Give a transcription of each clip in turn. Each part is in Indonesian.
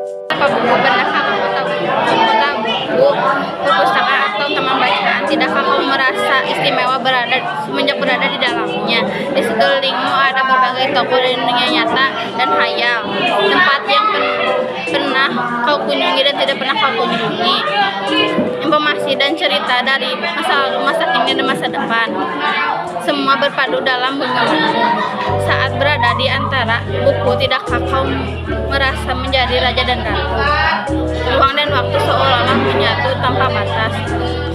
Apa buku berdasar kota buku perpustakaan atau taman bacaan? Tidakkah kau merasa istimewa semenjak berada di dalamnya? Di sekelilingmu ada berbagai toko dari dunia nyata dan hayal, tempat yang pernah kau kunjungi dan tidak pernah kau kunjungi, informasi dan cerita dari masa lalu, masa kini, dan masa depan. Semua berpadu dalam genggamanmu. Saat berada di antara buku, tidakkah kau merasa menjadi raja dan ratu? Ruang dan waktu seolah-olah menyatu tanpa batas.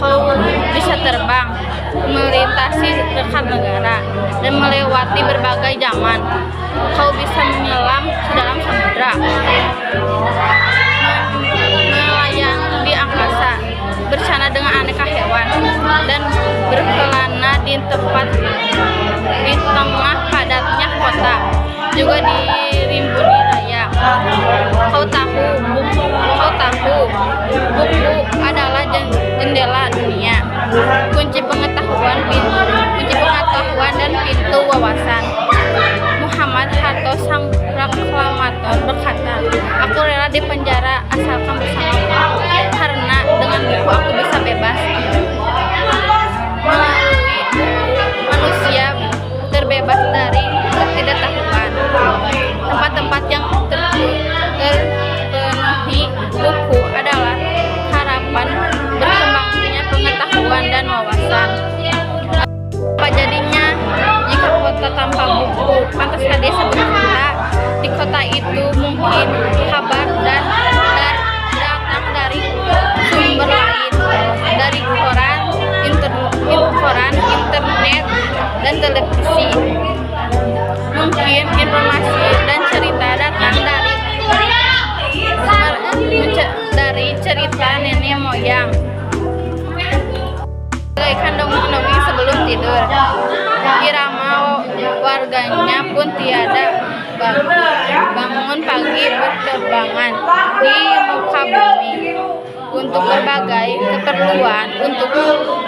Kau bisa terbang, melintasi rekat negara, dan melewati berbagai zaman. Kau bisa menyelam ke dalam samudra, melayang di angkasa, bersama dengan aneka hewan, dan berkelana di tengah padatnya kota, juga dirimbuni raya. Kau tahu buku adalah jendela dunia, kunci pengetahuan dan pintu wawasan. Muhammad Hatta, sang proklamator, berkata, "Aku rela dipenjara asalkan bersamamu, karena dengan buku aku bisa bebas." Melalui buku, manusia terbebas dari ketidaktahuan. Tempat-tempat yang terpenuhi buku adalah harapan berkembangnya pengetahuan dan wawasan. Apa jadinya jika kota tanpa buku? Pantaskah dia sebut kota? Di kota itu mungkin kabar dan datang dari sumber lain, dari koran, internet, dan televisi. Mungkin informasi dan cerita datang dari cerita nenek moyang, bagaikan dongeng-dongeng sebelum tidur. Irama warganya pun tiada bangun pagi berterbangan di muka bumi untuk berbagai keperluan, untuk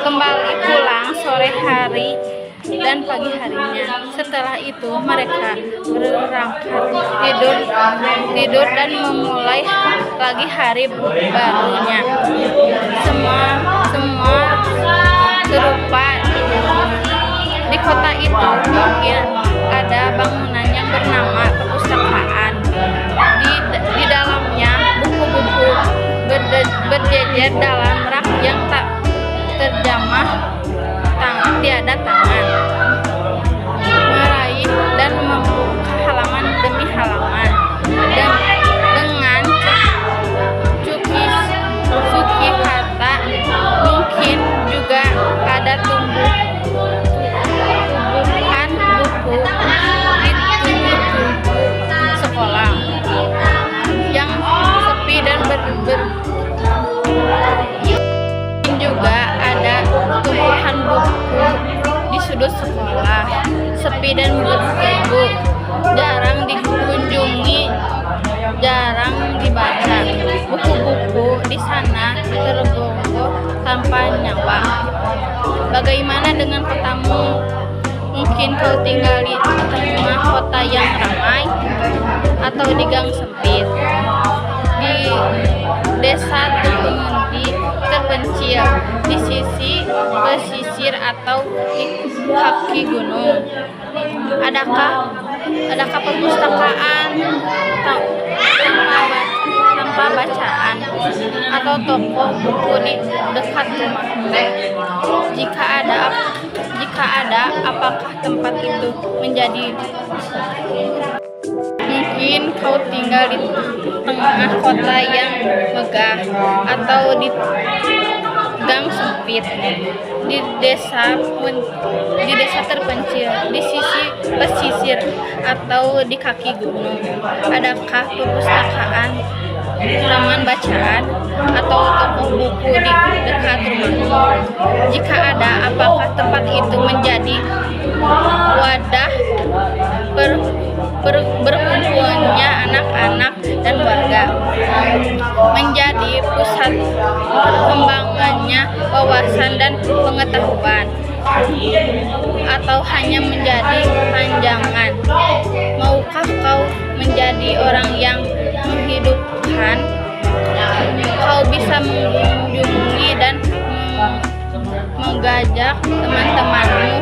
kembali pulang sore hari dan pagi harinya. Setelah itu mereka berangkat tidur dan memulai lagi hari barunya. Semua serupa. Di kota itu mungkin ada bangunan yang bernama perpustakaan. Di dalamnya buku-buku berjejer dalam rak yang tak terjamah, tiada tangan, meraih dan membuka halaman demi halaman, dan dengan suki kata. Mungkin juga ada tumbuhan buku di tubuh sekolah yang sepi dan juga ada tumbuhan buku di sudut sekolah, sepi dan bertubuh, jarang dikunjungi, jarang dibaca. Buku-buku di sana tergolong tanpa nyawa. Bagaimana dengan kotamu? Mungkin kau tinggal di tengah kota yang ramai, atau di gang sempit, di desa terpencil, di sisi pesisir, atau di kaki gunung. Adakah perpustakaan tanpa bacaan, atau toko buku di dekat rumahmu? Jika ada, apakah tempat itu menjadi? Mungkin kau tinggal di tengah kota yang megah, atau di gang sempit, di desa terpencil, di sisi pesisir, atau di kaki gunung. Adakah perpustakaan, taman bacaan, atau toko buku di dekat rumahmu? Jika ada, apakah tempat itu menjadi wadah berkumpulnya anak-anak dan warga, menjadi pusat perkembangannya wawasan dan pengetahuan, atau hanya menjadi panjangan? Maukah kau menjadi orang yang menghidupkan Bahkan kau bisa mengunjungi dan mengajak teman-temanmu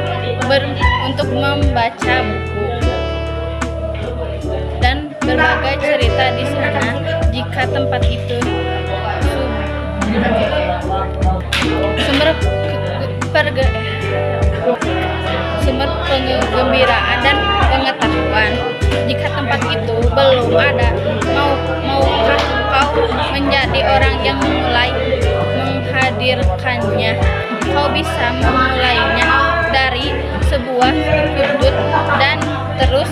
untuk membaca buku dan berbagai cerita di sana. Jika tempat itu sumber kegembiraan dan pengetahuan. Jika tempat itu belum ada, maukah kau menjadi orang yang mulai menghadirkannya? Kau bisa memulainya dari sebuah sudut dan terus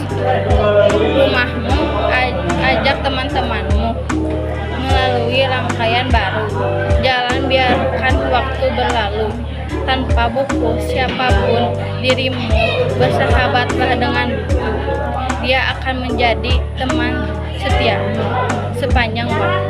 rumahmu, ajak teman-temanmu melalui rangkaian baru. Jalan, biarkan waktu berlalu. Tanpa buku, siapapun dirimu, bersahabatlah dengan buku. Dia akan menjadi teman setiamu sepanjang waktu.